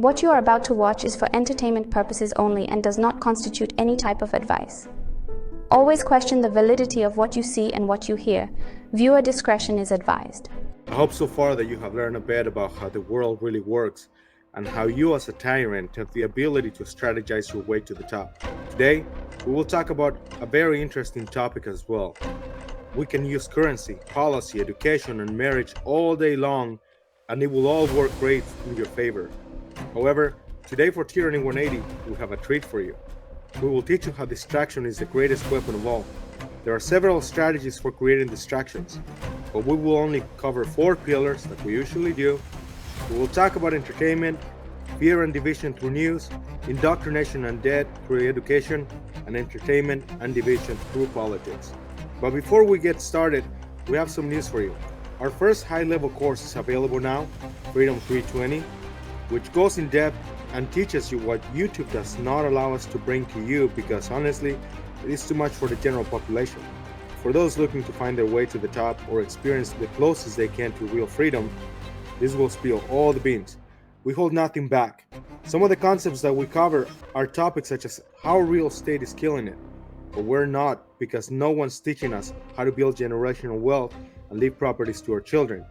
What you are about to watch is for entertainment purposes only and does not constitute any type of advice. Always question the validity of what you see and what you hear. Viewer discretion is advised. I hope so far that you have learned a bit about how the world really works and how you as a tyrant have the ability to strategize your way to the top. Today, we will talk about a very interesting topic as well. We can use currency, policy, education, and marriage all day long, and it will all work great in your favor. However, today for Tyranny 180, we have a treat for you. We will teach you how distraction is the greatest weapon of all. There are several strategies for creating distractions, but we will only cover 4 pillars like we usually do. We will talk about entertainment, fear and division through news, indoctrination and debt through education, and entertainment and division through politics. But before we get started, we have some news for you. Our first high-level course is available now, Freedom 320, which goes in depth and teaches you what YouTube does not allow us to bring to you because honestly, it is too much for the general population. For those looking to find their way to the top or experience the closest they can to real freedom, this will spill all the beans. We hold nothing back. Some of the concepts that we cover are topics such as how real estate is killing it, but we're not because no one's teaching us how to build generational wealth and leave properties to our children.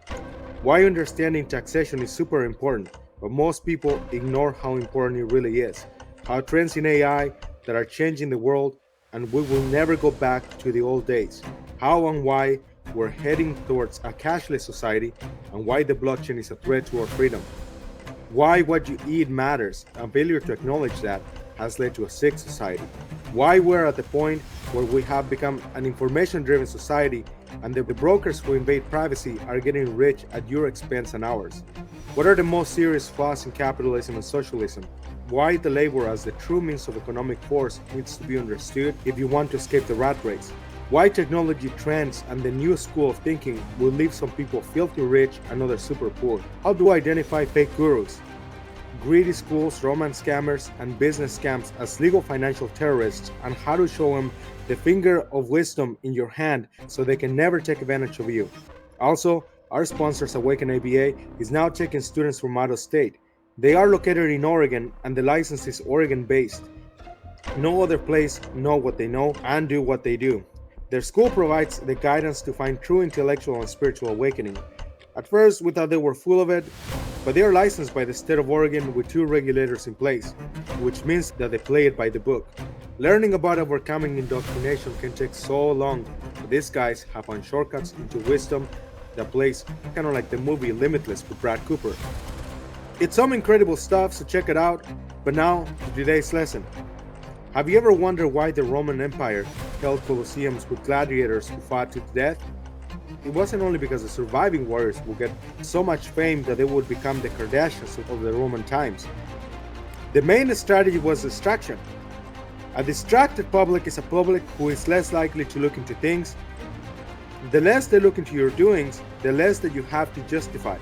Why understanding taxation is super important, but most people ignore how important it really is. How trends in AI that are changing the world and we will never go back to the old days. How and why we're heading towards a cashless society and why the blockchain is a threat to our freedom. Why what you eat matters and failure to acknowledge that has led to a sick society. Why we're at the point where we have become an information-driven society and the brokers who invade privacy are getting rich at your expense and ours. What are the most serious flaws in capitalism and socialism? Why the labor as the true means of economic force needs to be understood if you want to escape the rat race. Why technology trends and the new school of thinking will leave some people filthy rich and others super poor. How do I identify fake gurus, greedy schools, romance scammers, and business scams as legal financial terrorists, and how to show them the finger of wisdom in your hand so they can never take advantage of you. Also, our sponsors Awaken ABA is now taking students from out of state. They are located in Oregon and the license is Oregon based. No other place know what they know and do what they do. Their school provides the guidance to find true intellectual and spiritual awakening. At first we thought they were full of it, but they are licensed by the state of Oregon with 2 regulators in place, which means that they play it by the book. Learning about overcoming indoctrination can take so long, but these guys have found shortcuts into wisdom that plays kind of like the movie Limitless with Brad Cooper. It's some incredible stuff, so check it out. But now to today's lesson. Have you ever wondered why the Roman Empire held colosseums with gladiators who fought to the death? It wasn't only because the surviving warriors would get so much fame that they would become the Kardashians of the Roman times. The main strategy was distraction. A distracted public is a public who is less likely to look into things. The less they look into your doings, the less that you have to justify.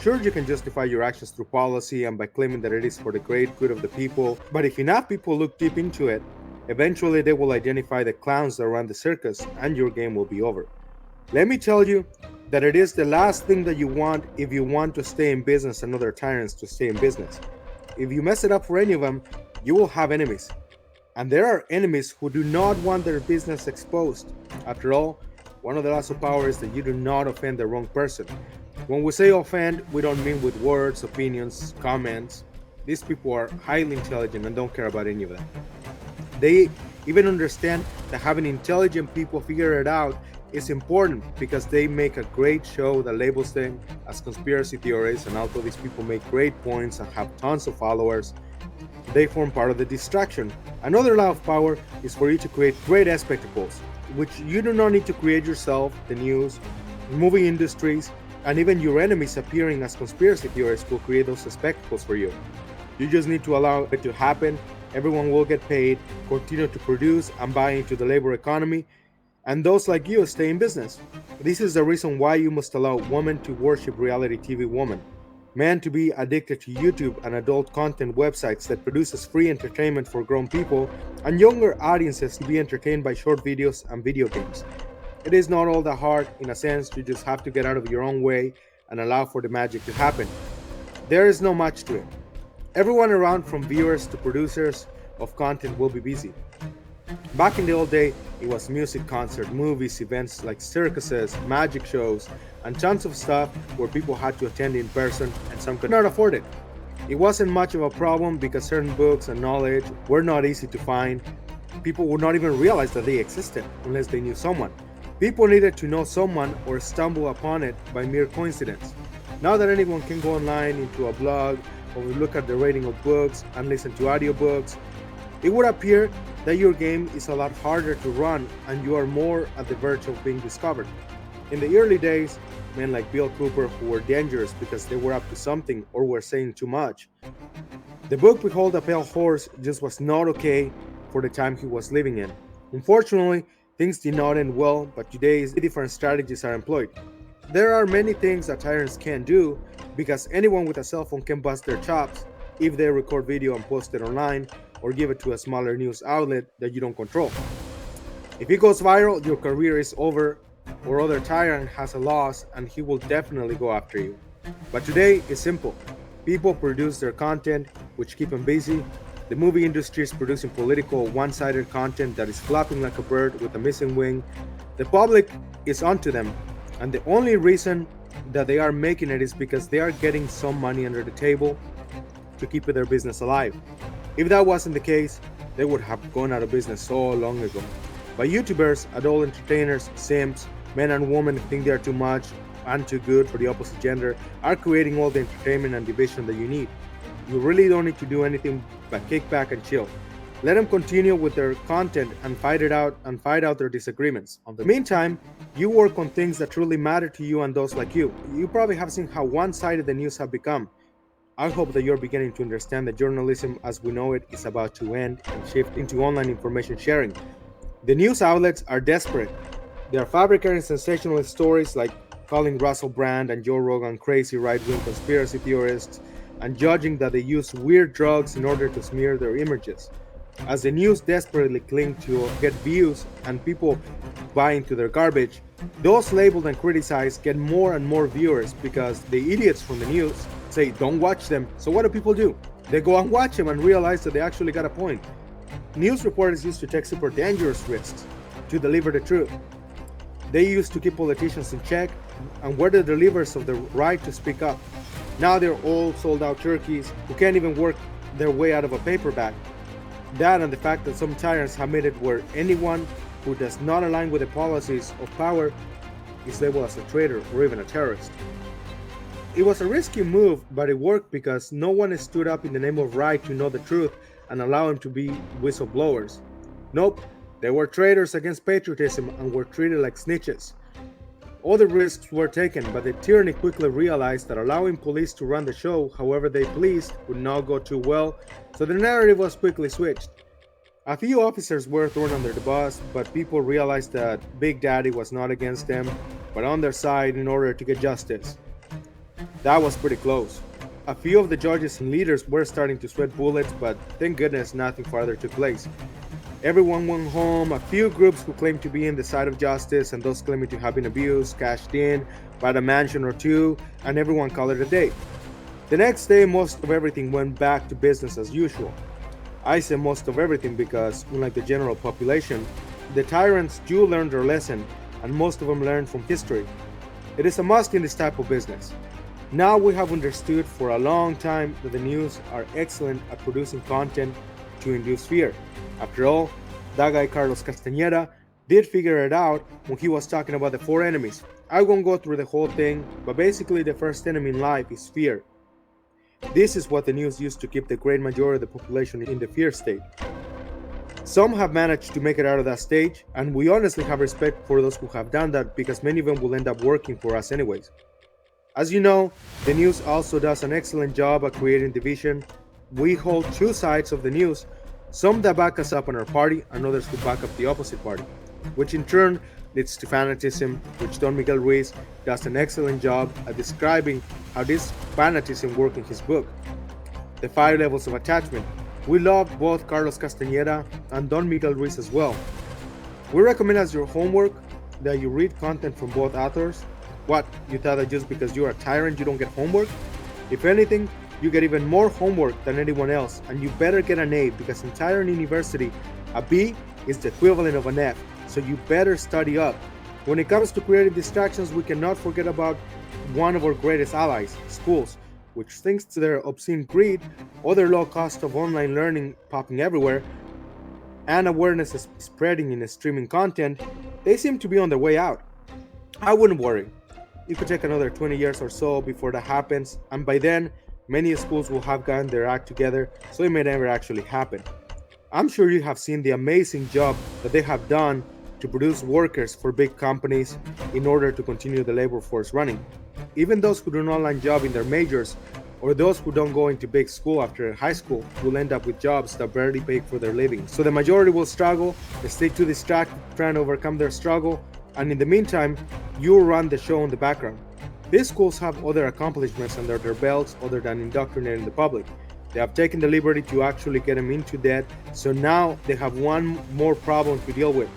Sure, you can justify your actions through policy and by claiming that it is for the great good of the people, but if enough people look deep into it, eventually they will identify the clowns that run the circus and your game will be over. Let me tell you that it is the last thing that you want if you want to stay in business and other tyrants to stay in business. If you mess it up for any of them, you will have enemies. And there are enemies who do not want their business exposed. After all, one of the laws of power is that you do not offend the wrong person. When we say offend, we don't mean with words, opinions, comments. These people are highly intelligent and don't care about any of that. They even understand that having intelligent people figure it out is important because they make a great show that labels them as conspiracy theories, and although these people make great points and have tons of followers, they form part of the distraction. Another law of power is for you to create great spectacles, which you do not need to create yourself. The news, movie industries, and even your enemies appearing as conspiracy theorists will create those spectacles for you. You just need to allow it to happen. Everyone will get paid, continue to produce and buy into the labor economy, and those like you stay in business. This is the reason why you must allow women to worship reality TV women, men to be addicted to YouTube and adult content websites that produces free entertainment for grown people, and younger audiences to be entertained by short videos and video games. It is not all that hard. In a sense, you just have to get out of your own way and allow for the magic to happen. There is no much to it. Everyone around, from viewers to producers of content, will be busy. Back in the old day, it was music, concert, movies, events like circuses, magic shows, and tons of stuff where people had to attend in person and some could not afford it. It wasn't much of a problem because certain books and knowledge were not easy to find. People would not even realize that they existed unless they knew someone. People needed to know someone or stumble upon it by mere coincidence. Now that anyone can go online into a blog or look at the rating of books and listen to audiobooks, it would appear that your game is a lot harder to run and you are more at the verge of being discovered. In the early days, men like Bill Cooper, who were dangerous because they were up to something or were saying too much. The book Behold a Pale Horse just was not okay for the time he was living in. Unfortunately, things did not end well, but today different strategies are employed. There are many things that tyrants can't do because anyone with a cell phone can bust their chops if they record video and post it online or give it to a smaller news outlet that you don't control. If it goes viral, your career is over, or other tyrant has a loss and he will definitely go after you. But today is simple. People produce their content, which keep them busy. The movie industry is producing political, one-sided content that is flapping like a bird with a missing wing. The public is onto them, and the only reason that they are making it is because they are getting some money under the table to keep their business alive. If that wasn't the case, they would have gone out of business so long ago. But YouTubers, adult entertainers, simps, men and women who think they are too much and too good for the opposite gender are creating all the entertainment and division that you need. You really don't need to do anything but kick back and chill. Let them continue with their content and fight out their disagreements. In the meantime, you work on things that truly matter to you and those like you. You probably have seen how one-sided the news have become. I hope that you're beginning to understand that journalism as we know it is about to end and shift into online information sharing. The news outlets are desperate. They are fabricating sensationalist stories like calling Russell Brand and Joe Rogan crazy right-wing conspiracy theorists and judging that they use weird drugs in order to smear their images. As the news desperately cling to get views and people buy into their garbage, those labeled and criticized get more and more viewers because the idiots from the news say don't watch them. So what do people do? They go and watch them and realize that they actually got a point. News reporters used to take super dangerous risks to deliver the truth. They used to keep politicians in check and were the deliverers of the right to speak up. Now they're all sold out turkeys who can't even work their way out of a paperback. That and the fact that some tyrants have made it where anyone who does not align with the policies of power is labeled as a traitor or even a terrorist. It was a risky move, but it worked because no one stood up in the name of right to know the truth and allow them to be whistleblowers. Nope, they were traitors against patriotism and were treated like snitches. All the risks were taken, but the tyranny quickly realized that allowing police to run the show however they pleased would not go too well, so the narrative was quickly switched. A few officers were thrown under the bus, but people realized that Big Daddy was not against them, but on their side in order to get justice. That was pretty close. A few of the judges and leaders were starting to sweat bullets, but thank goodness nothing further took place. Everyone went home. A few groups who claimed to be in the side of justice and those claiming to have been abused cashed in, bought a mansion or two, and everyone called it a day. The next day, most of everything went back to business as usual. I say most of everything because, unlike the general population, the tyrants do learn their lesson, and most of them learn from history. It is a must in this type of business. Now we have understood for a long time that the news are excellent at producing content to induce fear. After all, that guy Carlos Castañeda did figure it out when he was talking about the 4 enemies. I won't go through the whole thing, but basically the first enemy in life is fear. This is what the news used to keep the great majority of the population in the fear state. Some have managed to make it out of that stage, and we honestly have respect for those who have done that because many of them will end up working for us anyways. As you know, the news also does an excellent job at creating division. We hold 2 sides of the news, some that back us up on our party and others who back up the opposite party, which in turn leads to fanaticism, which Don Miguel Ruiz does an excellent job at describing how this fanaticism works in his book, The 5 Levels of Attachment. We love both Carlos Castañeda and Don Miguel Ruiz as well. We recommend as your homework that you read content from both authors. What, you thought that just because you're a tyrant you don't get homework? If anything, You get even more homework than anyone else, and you better get an A because in Tyrant University, a B is the equivalent of an F, so you better study up. When it comes to creating distractions, we cannot forget about one of our greatest allies, schools, which thanks to their obscene greed or their low cost of online learning popping everywhere, and awareness is spreading in streaming content, they seem to be on their way out. I wouldn't worry. It could take another 20 years or so before that happens, and by then, many schools will have gotten their act together, so it may never actually happen. I'm sure you have seen the amazing job that they have done to produce workers for big companies in order to continue the labor force running. Even those who do an online job in their majors, or those who don't go into big school after high school, will end up with jobs that barely pay for their living. So the majority will struggle, they stay too distracted trying to overcome their struggle, and in the meantime, you run the show in the background. These schools have other accomplishments under their belts other than indoctrinating the public. They have taken the liberty to actually get them into debt, so now they have one more problem to deal with,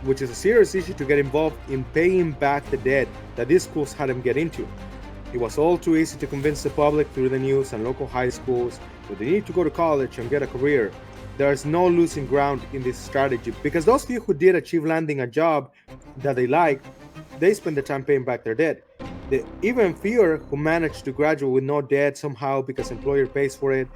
which is a serious issue to get involved in paying back the debt that these schools had them get into. It was all too easy to convince the public through the news and local high schools that they need to go to college and get a career. There is no losing ground in this strategy because those few who did achieve landing a job that they liked, they spend the time paying back their debt. The even fewer who manage to graduate with no debt somehow because employer pays for it,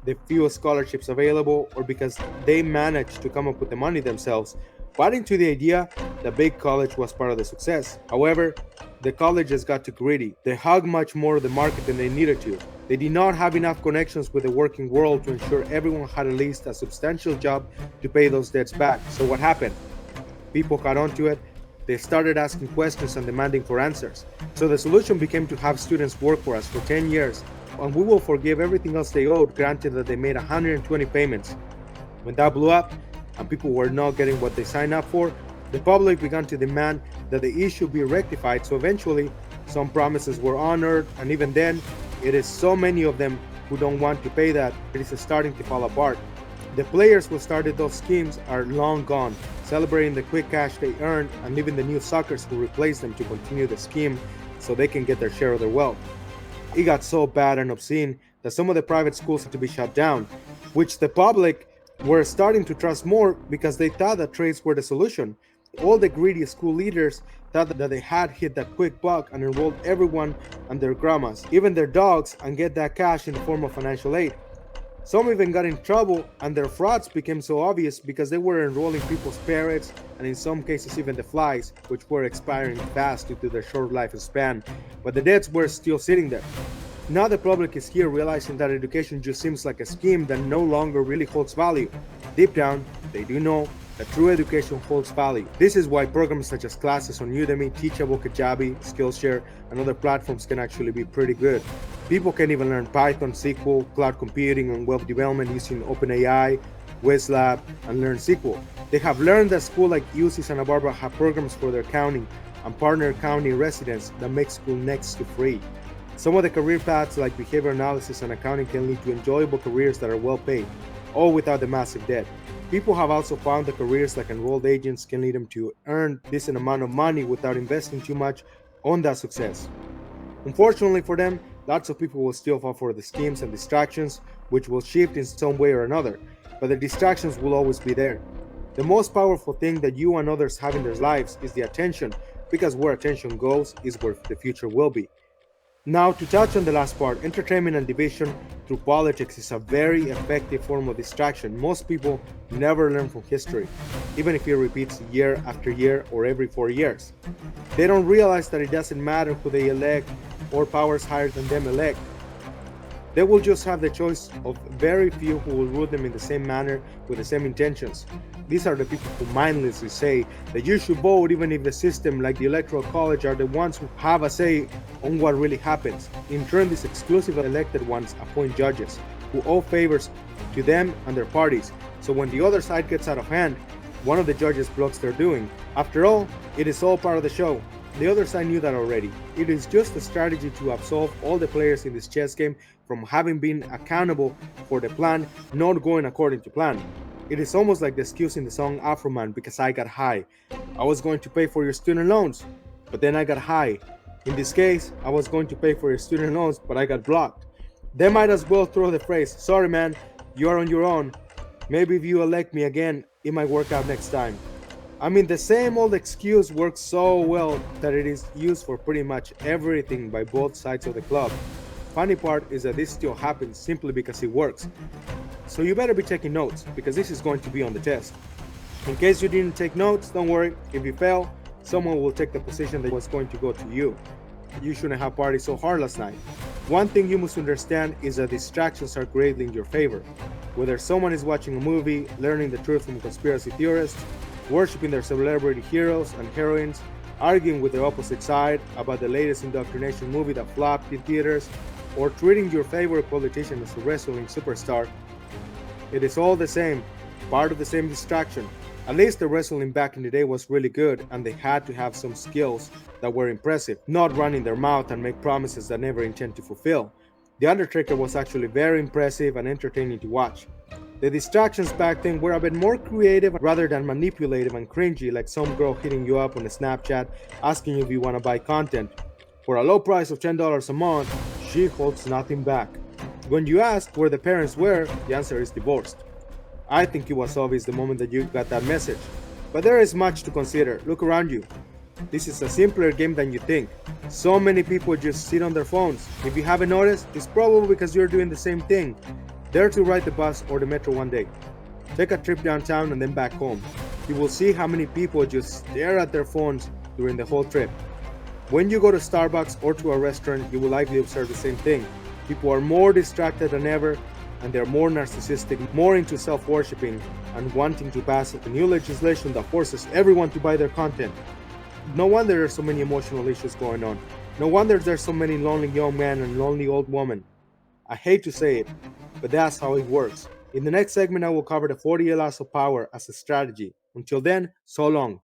the few scholarships available, or because they manage to come up with the money themselves, bought into the idea that big college was part of the success. However, the colleges got too greedy. They hugged much more of the market than they needed to. They did not have enough connections with the working world to ensure everyone had at least a substantial job to pay those debts back. So what happened? People caught on to it. They started asking questions and demanding for answers. So the solution became to have students work for us for 10 years, and we will forgive everything else they owed, granted that they made 120 payments. When that blew up, and people were not getting what they signed up for, the public began to demand that the issue be rectified, so eventually some promises were honored, and even then, it is so many of them who don't want to pay that it is starting to fall apart. The players who started those schemes are long gone, celebrating the quick cash they earned and leaving the new suckers who replaced them to continue the scheme so they can get their share of their wealth. It got so bad and obscene that some of the private schools had to be shut down, which the public were starting to trust more because they thought that trades were the solution. All the greedy school leaders thought that they had hit that quick buck and enrolled everyone and their grandmas, even their dogs, and get that cash in the form of financial aid. Some even got in trouble and their frauds became so obvious because they were enrolling people's parrots and in some cases even the flies, which were expiring fast due to their short lifespan, but the debts were still sitting there. Now the public is here realizing that education just seems like a scheme that no longer really holds value. Deep down, they do know that true education holds value. This is why programs such as classes on Udemy, Teachable, Kajabi, Skillshare, and other platforms can actually be pretty good. People can even learn Python, SQL, cloud computing, and web development using OpenAI, WizLab, and Learn SQL. They have learned that schools like UC Santa Barbara have programs for their county and partner county residents that make school next to free. Some of the career paths like behavior analysis and accounting can lead to enjoyable careers that are well paid, all without the massive debt. People have also found that careers like enrolled agents can lead them to earn a decent amount of money without investing too much on that success. Unfortunately for them, lots of people will still fall for the schemes and distractions, which will shift in some way or another, but the distractions will always be there. The most powerful thing that you and others have in their lives is the attention, because where attention goes is where the future will be. Now, to touch on the last part, entertainment and division through politics is a very effective form of distraction. Most people never learn from history, even if it repeats year after year or every 4 years. They don't realize that it doesn't matter who they elect or powers higher than them elect. They will just have the choice of very few who will rule them in the same manner with the same intentions. These are the people who mindlessly say that you should vote even if the system like the electoral college are the ones who have a say on what really happens. In turn, these exclusive elected ones appoint judges who owe favors to them and their parties. So when the other side gets out of hand, one of the judges blocks their doing. After all, it is all part of the show. The other side knew that already. It is just a strategy to absolve all the players in this chess game from having been accountable for the plan not going according to plan. It is almost like the excuse in the song Afro Man because I got high. I was going to pay for your student loans, but then I got high. In this case, I was going to pay for your student loans, but I got blocked. They might as well throw the phrase, sorry man, you're on your own. Maybe if you elect me again, it might work out next time. I mean, the same old excuse works so well that it is used for pretty much everything by both sides of the club. Funny part is that this still happens simply because it works. So you better be taking notes, because this is going to be on the test. In case you didn't take notes, don't worry. If you fail, someone will take the position that was going to go to you. You shouldn't have partied so hard last night. One thing you must understand is that distractions are greatly in your favor. Whether someone is watching a movie, learning the truth from conspiracy theorists, worshipping their celebrity heroes and heroines, arguing with the opposite side about the latest indoctrination movie that flopped in theaters, or treating your favorite politician as a wrestling superstar, it is all the same, part of the same distraction. At least the wrestling back in the day was really good, and they had to have some skills that were impressive, not running their mouth and make promises that never intend to fulfill. The Undertaker was actually very impressive and entertaining to watch. The distractions back then were a bit more creative rather than manipulative and cringy, like some girl hitting you up on a Snapchat asking you if you want to buy content. For a low price of $10 a month, she holds nothing back. When you ask where the parents were, the answer is divorced. I think it was obvious the moment that you got that message. But there is much to consider. Look around you. This is a simpler game than you think. So many people just sit on their phones. If you haven't noticed, it's probably because you're doing the same thing. Dare to ride the bus or the metro one day. Take a trip downtown and then back home. You will see how many people just stare at their phones during the whole trip. When you go to Starbucks or to a restaurant, you will likely observe the same thing. People are more distracted than ever, and they're more narcissistic, more into self-worshipping, and wanting to pass the new legislation that forces everyone to buy their content. No wonder there's so many emotional issues going on. No wonder there's so many lonely young men and lonely old women. I hate to say it, but that's how it works. In the next segment, I will cover the 48 laws of power as a strategy. Until then, so long.